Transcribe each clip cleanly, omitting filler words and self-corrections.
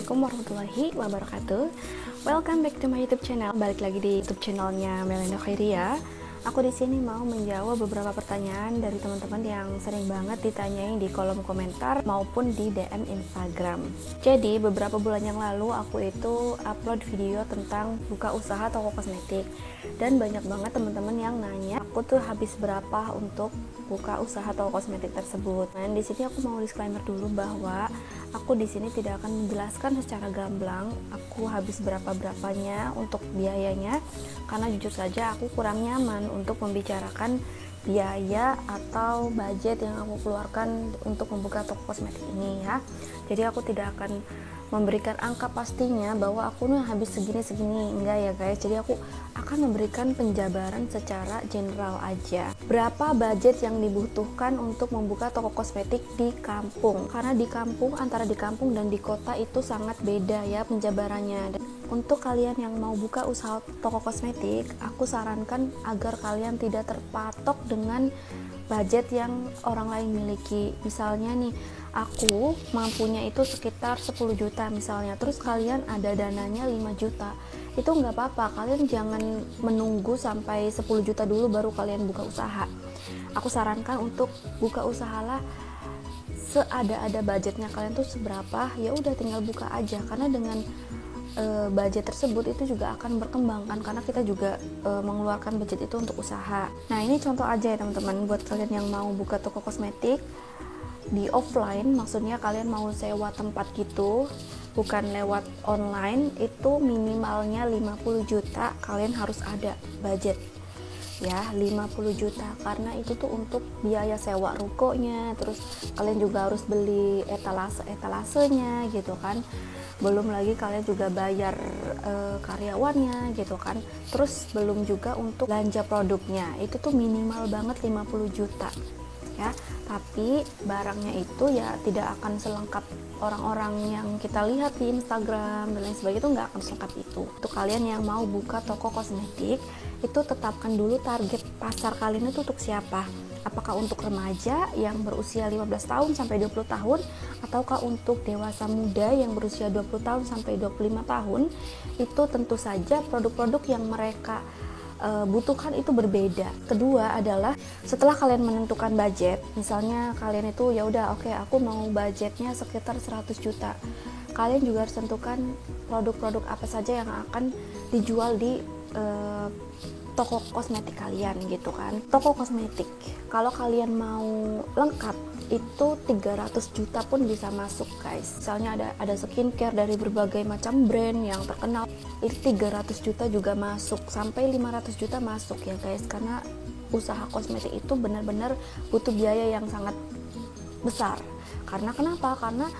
Assalamualaikum warahmatullahi wabarakatuh. Welcome back to my YouTube channel. Balik lagi di YouTube channelnya Melenda Khairia. Aku di sini mau menjawab beberapa pertanyaan dari teman-teman yang sering banget ditanyain di kolom komentar maupun di DM Instagram. Jadi beberapa bulan yang lalu aku itu upload video tentang buka usaha toko kosmetik dan banyak banget teman-teman yang nanya aku tuh habis berapa untuk buka usaha toko kosmetik tersebut. Dan di sini aku mau disclaimer dulu bahwa aku di sini tidak akan menjelaskan secara gamblang aku habis berapa-berapanya untuk biayanya, karena jujur saja aku kurang nyaman untuk membicarakan biaya atau budget yang aku keluarkan untuk membuka toko kosmetik ini ya. Jadi aku tidak akan memberikan angka pastinya bahwa aku nih habis segini-segini, enggak ya guys. Jadi aku akan memberikan penjabaran secara general aja. Berapa budget yang dibutuhkan untuk membuka toko kosmetik di kampung? Karena di kampung, antara di kampung dan di kota itu sangat beda ya penjabarannya. Dan untuk kalian yang mau buka usaha toko kosmetik, aku sarankan agar kalian tidak terpatok dengan budget yang orang lain miliki. Misalnya nih, aku mampunya itu sekitar 10 juta misalnya, terus kalian ada dananya 5 juta. Itu nggak apa-apa, kalian jangan menunggu sampai 10 juta dulu baru kalian buka usaha. Aku sarankan untuk buka usahalah seada-ada budgetnya kalian tuh seberapa, ya udah tinggal buka aja, karena dengan budget tersebut itu juga akan berkembang kan, karena kita juga mengeluarkan budget itu untuk usaha. Nah ini contoh aja ya teman-teman, buat kalian yang mau buka toko kosmetik di offline, maksudnya kalian mau sewa tempat gitu, bukan lewat online, itu minimalnya 50 juta kalian harus ada budget ya, 50 juta, karena itu tuh untuk biaya sewa rukonya, terus kalian juga harus beli etalasenya gitu kan, belum lagi kalian juga bayar karyawannya gitu kan, terus belum juga untuk belanja produknya, itu tuh minimal banget 50 juta ya. Tapi barangnya itu ya tidak akan selengkap orang-orang yang kita lihat di Instagram dan lain sebagainya, itu nggak akan selengkap itu. Untuk kalian yang mau buka toko kosmetik, itu tetapkan dulu target pasar kalian itu untuk siapa. Apakah untuk remaja yang berusia 15 tahun sampai 20 tahun, ataukah untuk dewasa muda yang berusia 20 tahun sampai 25 tahun. Itu tentu saja produk-produk yang mereka butuhkan itu berbeda. Kedua adalah setelah kalian menentukan budget, misalnya kalian itu ya udah oke, aku mau budgetnya sekitar 100 juta. Kalian juga harus tentukan produk-produk apa saja yang akan dijual di toko kosmetik kalian gitu kan. Toko kosmetik kalau kalian mau lengkap itu 300 juta pun bisa masuk guys. Misalnya ada skincare dari berbagai macam brand yang terkenal, itu 300 juta juga masuk, sampai 500 juta masuk ya guys, karena usaha kosmetik itu benar-benar butuh biaya yang sangat besar. Karena kenapa? Karena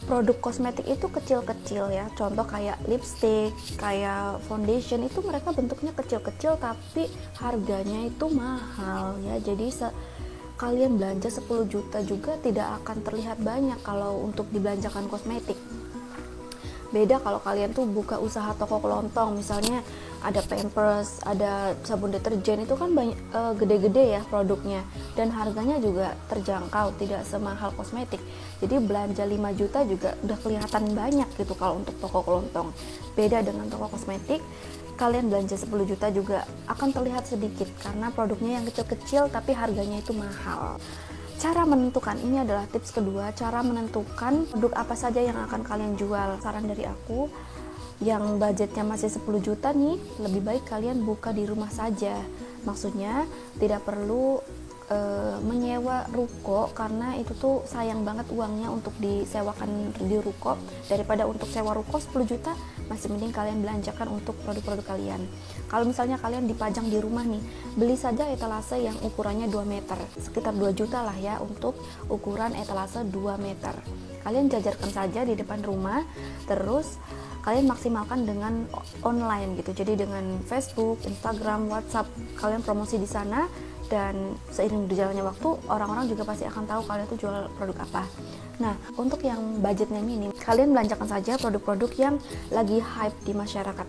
produk kosmetik itu kecil-kecil ya, contoh kayak lipstick, kayak foundation, itu mereka bentuknya kecil-kecil tapi harganya itu mahal ya. Jadi kalian belanja 10 juta juga tidak akan terlihat banyak kalau untuk dibelanjakan kosmetik. Beda kalau kalian tuh buka usaha toko kelontong, misalnya ada Pampers, ada sabun deterjen, itu kan banyak gede-gede ya produknya, dan harganya juga terjangkau, tidak semahal kosmetik. Jadi belanja 5 juta juga udah kelihatan banyak gitu kalau untuk toko kelontong. Beda dengan toko kosmetik, kalian belanja 10 juta juga akan terlihat sedikit karena produknya yang kecil-kecil tapi harganya itu mahal. Cara menentukan, ini adalah tips kedua, cara menentukan produk apa saja yang akan kalian jual. Saran dari aku, yang budgetnya masih 10 juta nih, lebih baik kalian buka di rumah saja. Maksudnya tidak perlu menyewa ruko, karena itu tuh sayang banget uangnya untuk disewakan di ruko. Daripada untuk sewa ruko 10 juta, masih mending kalian belanjakan untuk produk-produk kalian. Kalau misalnya kalian dipajang di rumah nih, beli saja etalase yang ukurannya 2 meter, sekitar 2 juta lah ya untuk ukuran etalase 2 meter. Kalian jajarkan saja di depan rumah, terus kalian maksimalkan dengan online gitu. Jadi dengan Facebook, Instagram, WhatsApp, kalian promosi di sana, dan seiring berjalannya waktu orang-orang juga pasti akan tahu kalian tuh jual produk apa. Nah, untuk yang budgetnya minim, kalian belanjakan saja produk-produk yang lagi hype di masyarakat.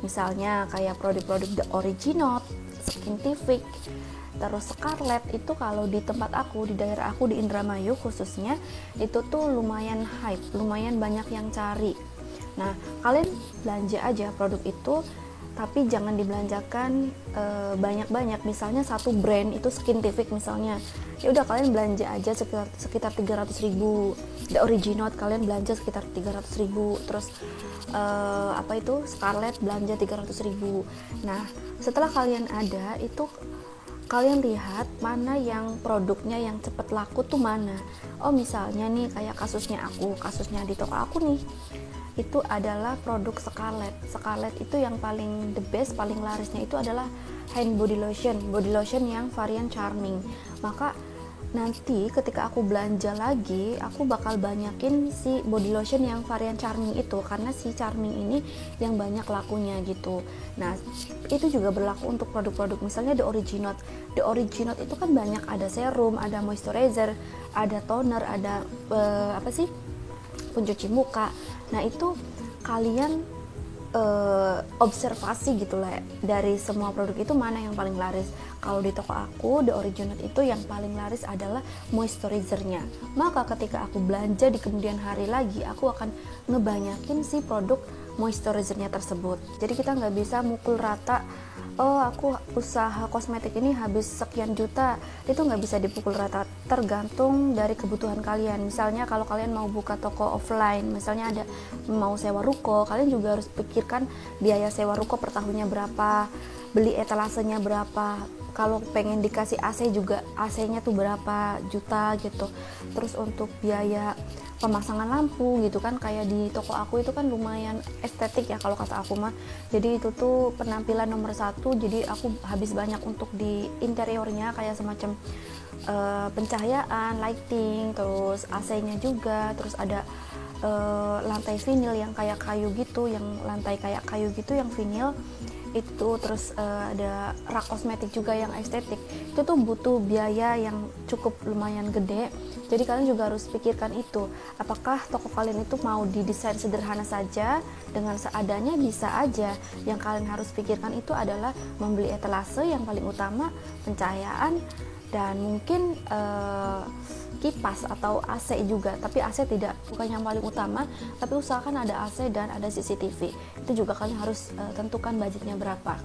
Misalnya kayak produk-produk The Original, Skintific, terus Scarlett. Itu kalau di tempat aku, di daerah aku di Indramayu khususnya, itu tuh lumayan hype, lumayan banyak yang cari Nah, kalian belanja aja produk itu, tapi jangan dibelanjakan banyak-banyak. Misalnya satu brand itu Skintific misalnya, ya udah kalian belanja aja sekitar 300.000. The Original kalian belanja sekitar 300.000. Terus Scarlett belanja 300.000. Nah, setelah kalian ada itu, kalian lihat mana yang produknya yang cepat laku tuh mana. Oh, misalnya nih kayak kasusnya di toko aku nih, itu adalah produk Scarlett itu yang paling the best, paling larisnya itu adalah hand body lotion yang varian Charming. Maka nanti ketika aku belanja lagi, aku bakal banyakin si body lotion yang varian Charming itu, karena si Charming ini yang banyak lakunya gitu. Nah, itu juga berlaku untuk produk-produk misalnya The Original itu kan banyak, ada serum, ada moisturizer, ada toner, ada pencuci muka. Nah, itu kalian observasi gitu lah, dari semua produk itu mana yang paling laris. Kalau di toko aku The Original itu yang paling laris adalah moisturizernya. Maka ketika aku belanja di kemudian hari lagi, aku akan ngebanyakin si produk moisturizernya tersebut. Jadi kita nggak bisa mukul rata, oh aku usaha kosmetik ini habis sekian juta. Itu nggak bisa dipukul rata, tergantung dari kebutuhan kalian. Misalnya kalau kalian mau buka toko offline, misalnya ada mau sewa ruko, kalian juga harus pikirkan biaya sewa ruko per tahunnya berapa, beli etalasenya berapa, kalau pengen dikasih AC juga AC-nya tuh berapa juta gitu. Terus untuk biaya pemasangan lampu gitu kan, kayak di toko aku itu kan lumayan estetik ya kalau kata aku mah. Jadi itu tuh penampilan nomor satu, jadi aku habis banyak untuk di interiornya, kayak semacam pencahayaan, lighting, terus AC-nya juga, terus ada lantai vinil yang kayak kayu gitu, yang vinil itu, terus ada rak kosmetik juga yang estetik. Itu tuh butuh biaya yang cukup lumayan gede. Jadi kalian juga harus pikirkan itu, apakah toko kalian itu mau didesain sederhana saja dengan seadanya, bisa aja. Yang kalian harus pikirkan itu adalah membeli etalase yang paling utama, pencahayaan, dan mungkin kipas atau AC juga. Tapi AC bukan yang paling utama, tapi usahakan ada AC dan ada CCTV. Itu juga kalian harus tentukan budgetnya berapa.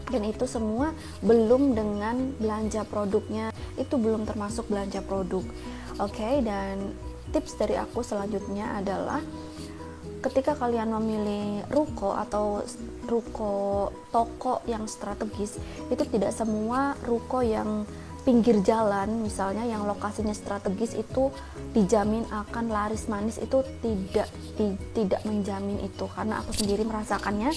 Dan itu semua belum dengan belanja produknya, itu belum termasuk belanja produk. Oke, dan tips dari aku selanjutnya adalah ketika kalian memilih ruko atau toko yang strategis, itu tidak semua ruko yang pinggir jalan misalnya yang lokasinya strategis itu dijamin akan laris manis. Itu tidak menjamin itu, karena aku sendiri merasakannya.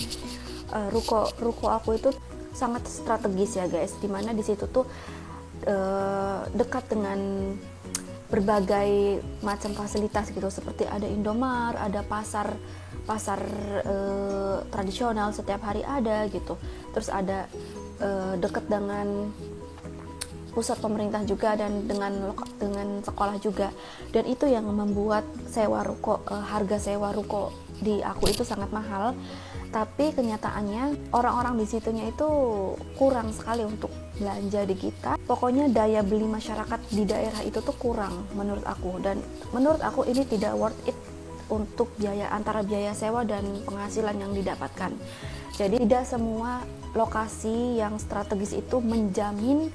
Ruko aku itu sangat strategis ya guys, dimana di situ tuh dekat dengan berbagai macam fasilitas gitu, seperti ada Indomart, ada pasar tradisional setiap hari ada gitu, terus ada dekat dengan pusat pemerintah juga, dan dengan sekolah juga. Dan itu yang membuat harga sewa ruko di aku itu sangat mahal. Tapi kenyataannya orang-orang di situnya itu kurang sekali untuk belanja di kita. Pokoknya daya beli masyarakat di daerah itu tuh kurang menurut aku, dan menurut aku ini tidak worth it untuk antara biaya sewa dan penghasilan yang didapatkan. Jadi tidak semua lokasi yang strategis itu menjamin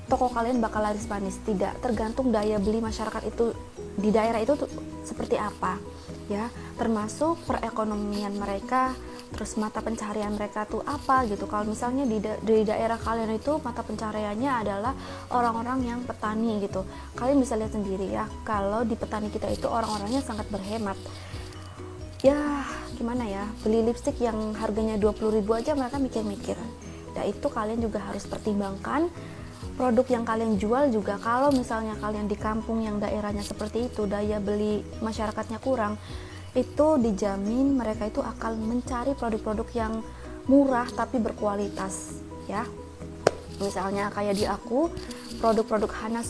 toko kalian bakal laris manis. Tidak, tergantung daya beli masyarakat itu di daerah itu tuh seperti apa ya, termasuk perekonomian mereka, terus mata pencaharian mereka tuh apa gitu. Kalau misalnya di daerah kalian itu mata pencahariannya adalah orang-orang yang petani gitu, kalian bisa lihat sendiri ya, kalau di petani kita itu orang-orangnya sangat berhemat ya. Gimana ya, beli lipstik yang harganya 20.000 aja mereka mikir-mikir. Nah, itu kalian juga harus pertimbangkan produk yang kalian jual juga. Kalau misalnya kalian di kampung yang daerahnya seperti itu, daya beli masyarakatnya kurang, itu dijamin mereka itu akan mencari produk-produk yang murah tapi berkualitas ya. Misalnya kayak di aku, produk-produk Hana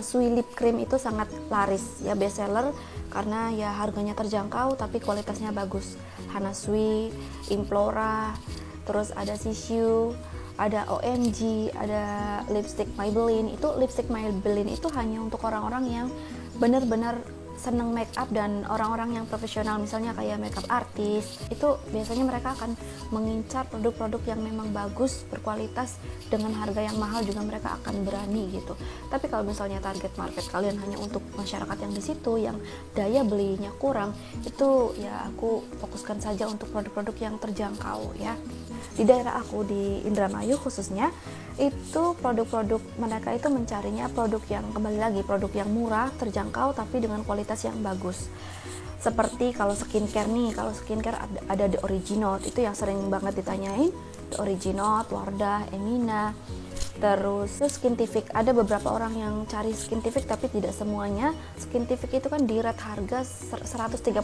Sui lip cream itu sangat laris ya, best seller, karena ya harganya terjangkau tapi kualitasnya bagus. Hana Sui, Implora, terus ada Shishu, ada OMG, ada lipstick Maybelline. Itu lipstick Maybelline itu hanya untuk orang-orang yang benar-benar seneng make up dan orang-orang yang profesional, misalnya kayak makeup artis, itu biasanya mereka akan mengincar produk-produk yang memang bagus, berkualitas, dengan harga yang mahal juga mereka akan berani gitu. Tapi kalau misalnya target market kalian hanya untuk masyarakat yang di situ, yang daya belinya kurang, itu ya aku fokuskan saja untuk produk-produk yang terjangkau ya. Di daerah aku di Indramayu khususnya, itu produk-produk mereka itu mencarinya produk yang, kembali lagi, produk yang murah, terjangkau, tapi dengan kualitas yang bagus. Seperti kalau skincare nih, kalau skincare ada The Original, itu yang sering banget ditanyain, The Original, Wardah, Emina. Terus Skintific, ada beberapa orang yang cari Skintific tapi tidak semuanya. Skintific itu kan di rate harga 139.000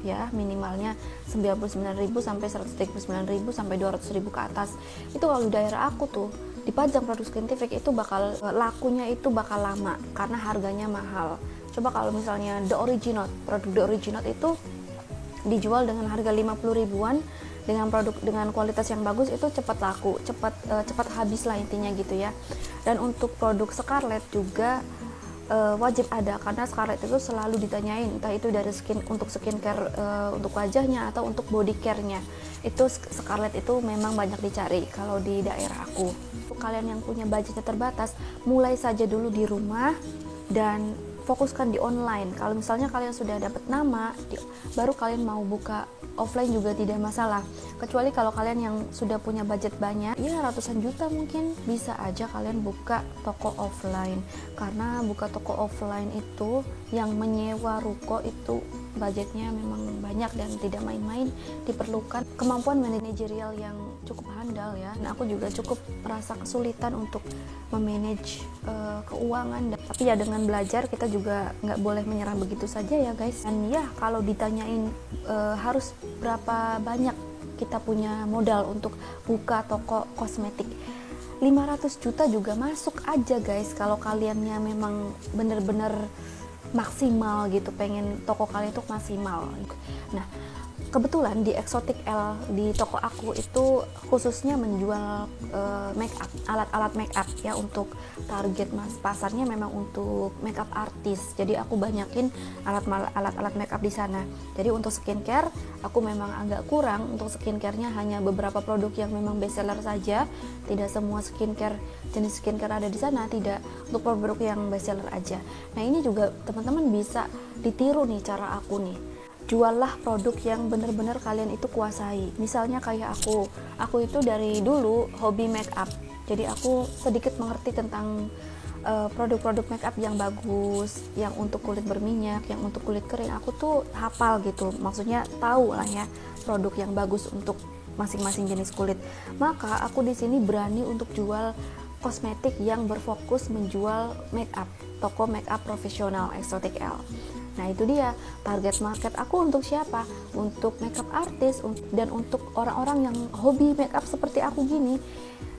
ya, minimalnya 99.000 sampai 139.000 sampai 200.000 ke atas. Itu kalau di daerah aku tuh dipajang produk Skintific itu bakal lakunya itu bakal lama karena harganya mahal. Coba kalau misalnya The Original, produk The Original itu dijual dengan harga 50 ribuan, dengan produk dengan kualitas yang bagus, itu cepat laku, cepat habis lah intinya gitu ya. Dan untuk produk Scarlett juga wajib ada, karena Scarlett itu selalu ditanyain, entah itu dari untuk skincare untuk wajahnya atau untuk body care-nya. Itu Scarlett itu memang banyak dicari kalau di daerah aku. Untuk kalian yang punya budgetnya terbatas, mulai saja dulu di rumah dan fokuskan di online. Kalau misalnya kalian sudah dapat nama, baru kalian mau buka offline juga tidak masalah. Kecuali kalau kalian yang sudah punya budget banyak, ya ratusan juta mungkin, bisa aja kalian buka toko offline. Karena buka toko offline itu, yang menyewa ruko itu budgetnya memang banyak dan tidak main-main, diperlukan kemampuan manajerial yang cukup handal ya. Nah, aku juga cukup merasa kesulitan untuk memanage keuangan, tapi ya dengan belajar kita juga nggak boleh menyerah begitu saja ya guys. Dan ya kalau ditanyain harus berapa banyak kita punya modal untuk buka toko kosmetik, 500 juta juga masuk aja guys, kalau kaliannya memang bener-bener maksimal gitu, pengen toko kalian itu maksimal. Nah, kebetulan di Exotic L, di toko aku itu khususnya menjual make up, alat-alat make up ya, untuk target pasarnya memang untuk make up artis. Jadi aku banyakin alat-alat make up di sana. Jadi untuk skincare aku memang agak kurang, untuk skincare-nya hanya beberapa produk yang memang best seller saja. Tidak semua jenis skincare ada di sana, tidak, untuk produk yang best seller aja. Nah, ini juga teman-teman bisa ditiru nih cara aku nih. Juallah produk yang benar-benar kalian itu kuasai. Misalnya kayak aku itu dari dulu hobi make up, jadi aku sedikit mengerti tentang produk-produk make up yang bagus, yang untuk kulit berminyak, yang untuk kulit kering. Aku tuh hafal gitu, maksudnya tahu lah ya produk yang bagus untuk masing-masing jenis kulit. Maka aku di sini berani untuk jual kosmetik yang berfokus menjual make up, toko make up profesional Exotic L. Nah, itu dia target market aku untuk siapa? Untuk makeup artis dan untuk orang-orang yang hobi makeup seperti aku gini.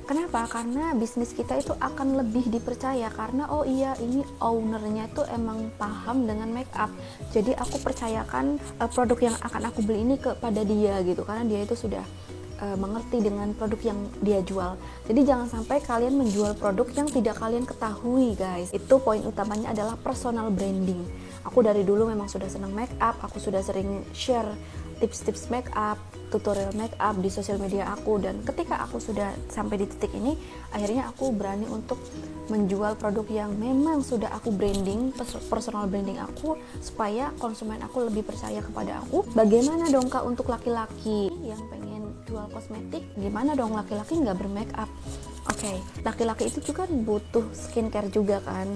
Kenapa? Karena bisnis kita itu akan lebih dipercaya karena oh iya, ini ownernya itu emang paham dengan makeup. Jadi aku percayakan produk yang akan aku beli ini kepada dia gitu, karena dia itu sudah mengerti dengan produk yang dia jual. Jadi jangan sampai kalian menjual produk yang tidak kalian ketahui guys. Itu poin utamanya adalah personal branding. Aku dari dulu memang sudah senang make up, aku sudah sering share tips-tips make up, tutorial make up di sosial media aku, dan ketika aku sudah sampai di titik ini, akhirnya aku berani untuk menjual produk yang memang sudah aku branding, personal branding aku, supaya konsumen aku lebih percaya kepada aku. Bagaimana dong Kak untuk laki-laki yang pengen jual kosmetik? Gimana dong laki-laki nggak bermake up? Oke, laki-laki itu juga butuh skincare juga kan.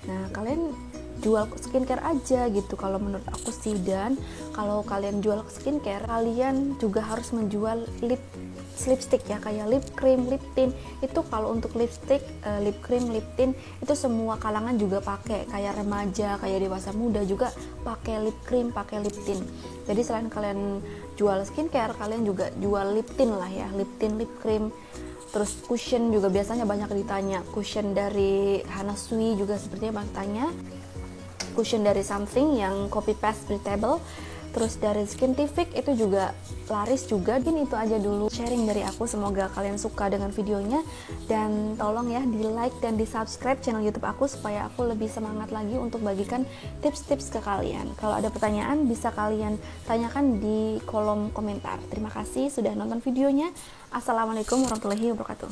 Nah, kalian jual skincare aja gitu kalau menurut aku sih. Dan kalau kalian jual skincare, kalian juga harus menjual lipstick ya, kayak lip cream, lip tint. Itu kalau untuk lipstick, lip cream, lip tint itu semua kalangan juga pakai, kayak remaja, kayak dewasa muda juga pakai lip cream, pakai lip tint. Jadi selain kalian jual skincare, kalian juga jual lip tint lah ya, lip tint, lip cream. Terus cushion juga biasanya banyak ditanya, cushion dari Hana Sui juga sepertinya banyak tanya, cushion dari Something yang copy paste breathable. terus dari Skintific itu juga laris juga. Mungkin itu aja dulu sharing dari aku, semoga kalian suka dengan videonya, dan tolong ya di like dan di subscribe channel YouTube aku supaya aku lebih semangat lagi untuk bagikan tips-tips ke kalian. Kalau ada pertanyaan bisa kalian tanyakan di kolom komentar. Terima kasih sudah nonton videonya. Assalamualaikum warahmatullahi wabarakatuh.